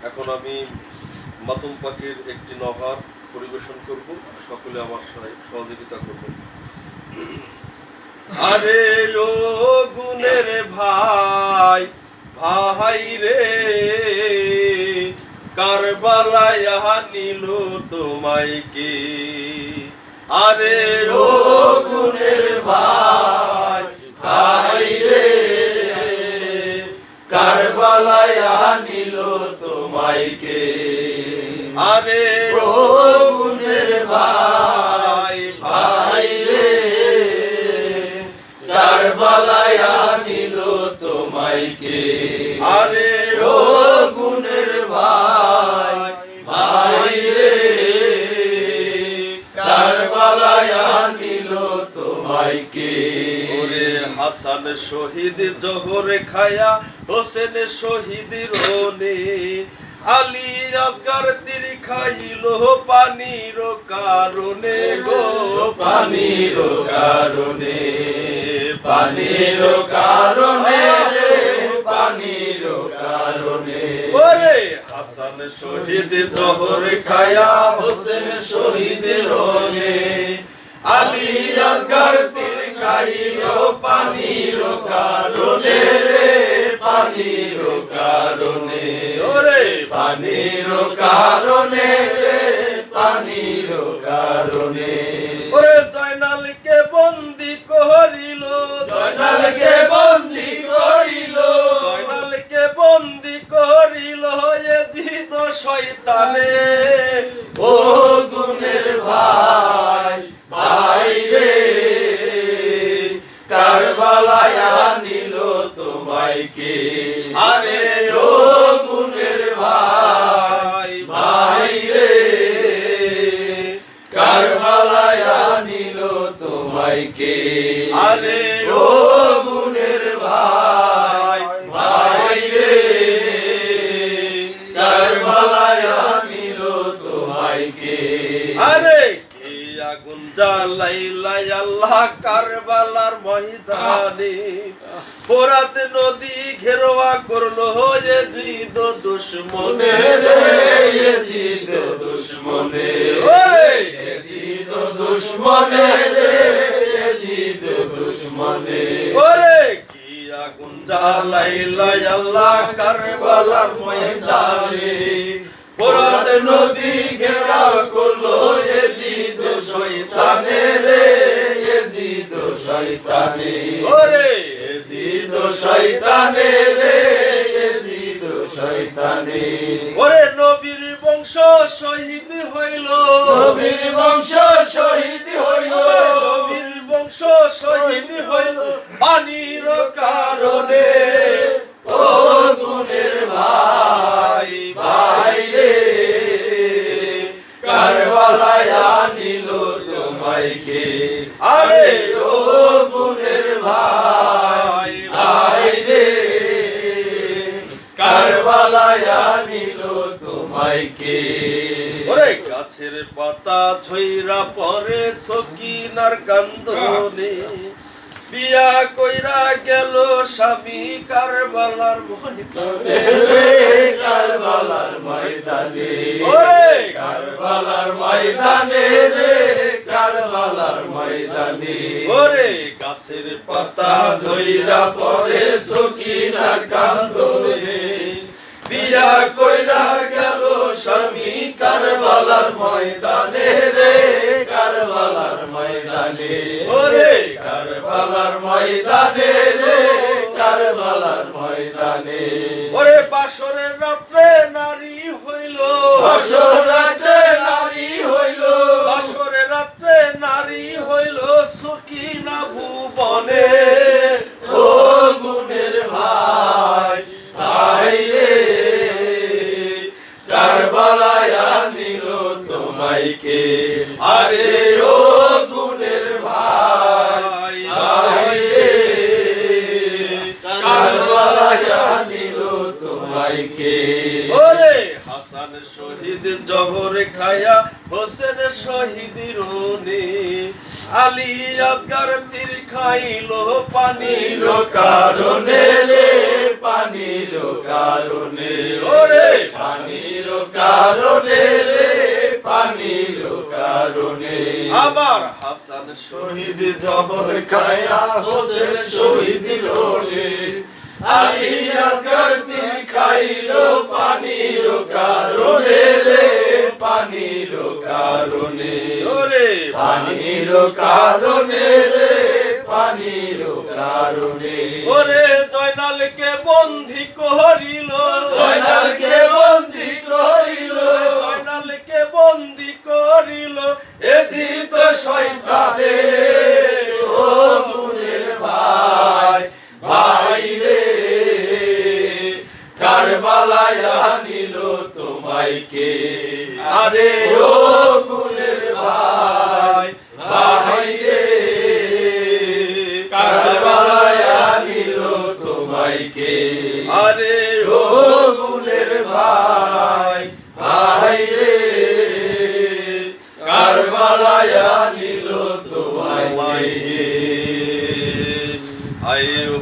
এখন আমি মাতুম পাখির একটি নহার পরিবেশন করব, সকলে আমার সহযোগিতা করবেন। আরে ও গুণের ভাই ভাই রে, কারবালায় নিল তোমায় কে? আরে ও গুণের ভাই ভাই রে, কারবালায় নিল তোমায় কে? আরে ও গুণের ভাই ভাই রে, কারবালায় নিল তোমায় কে? আরে ও গুণের ভাই ভাই রে, কারবালায় নিল তোমায় কে? ওরে হাসান শহীদ জোহর খায়া, হোসেন শহীদ রনে, আলী আসগর তীর খাইল পানির কারণে গো, পানির কারণে, পানির কারণে রে, পানির কারণে। ওরে হাসান শহীদ জোহর খায়া, হোসেন শহীদ রনে, আলী আসগর তীর খাইল পানির কারণে রে, পানির কারণে। ওরে পানির কারণে রে, পানির কারণে। ওরে জয়নালকে বন্দি করিল, জয়নালকে বন্দি করিল, জয়নালকে বন্দি করিল এজিদ শয়তানে। ও গুণের ভাই ভাই রে, কারবালায় নিল তোমায় কে? আরে ও গুণের ভাই ভাই রে, কারবালায় নিল তোমায় কে? আরে ও গুণের ভাই ভাই রে, কারবালায় নিল তোমায় কে? আরে কি আগুন জ্বালাইলাই আল্লাহ কারবালার ময়দানে, ফোরাত নদী ঘেরোয়া করলো এজিদ দুশমনে রে, এজিদ দুশমনে। ওরে এজিদ দুশমনে রে, এজিদ দুশমনে। ওরে কি আগুন জ্বালাইলাই আল্লাহ কারবালার ময়দানে, ফোরাত নদী ঘেরা করলো এজিদ শয়তানে রে, এজিদ শয়তানে। ওরে এজিদ শয়তানে রে, এজিদ শয়তানে। ওরে নবীর বংশ শহীদ হইল, নবীর বংশ শহীদ হইল, নবীর বংশ শহীদ হইল পানির কারণে। ও গুণের ভাই ভাই রে, কারবালায় নিল তোমায় কে? আরে ও গুণের ভাই ভাই রে, কারবালায় নিল তোমায় কে? ওরে গাছের পাতা ঝইরা পরে সকিনার কান্দনে, বিয়া কইরা গেল স্বামী কারবালার ময়দানে, কারবালার ময়দানে। ওরে কারবালার ময়দানে রে, কারবালার ময়দানে। ওরে গাছের পাতা ঝইরা পরে সকিনার কান্দনে, বিয়া কইরা গেল স্বামী কারবালার ময়দানে রে, কারবালার ময়দানে। ওরে কারবালার ময়দানে রে, কারবালার ময়দানে। ওরে বাসরের রাত্রে নারী হইল, বাসর রাত্রে নারী হইল, বাসরের রাত্রে নারী হইল সকিনা ভুবনে। ও গুণের ভাই ভাই রে, কারবালায় নিল তোমায় কে? আরে ও গুণের ভাই ভাই রে, কারবালায় নিল তোমায় কে? ওরে হাসান শহীদ জোহর খায়া, হোসেন শহীদ রনে, আলী আসগর তীর খাইল পানির কারণে রে, পানির কারণে। ওরে কারণে রে, পানির কারণে। আবার হাসান শহীদ জহর খায়া হোসেন শহীদ রোলে, আলী আসগর তীর খাইলো পানির কারণে রে, পানির কারণে। ওরে পানির কারণে রে, পানির কারণে। ওরে জয়নালকে বন্দী করিল, জয়নালকে বন্দী করিল, জয়নালকে বন্দী করিল এ জিত শয়তানে ও গুণের ভাই, ভাই রে কারবালায় আনিল তোমায় কে, আরে ও গুণের ভাই, ভাই রে কারবালায় আনিল তোমায় কে, আরে ও গুণের ভাই, ভাই রে কারবালায় আনিল তোমায় কে। আয়ে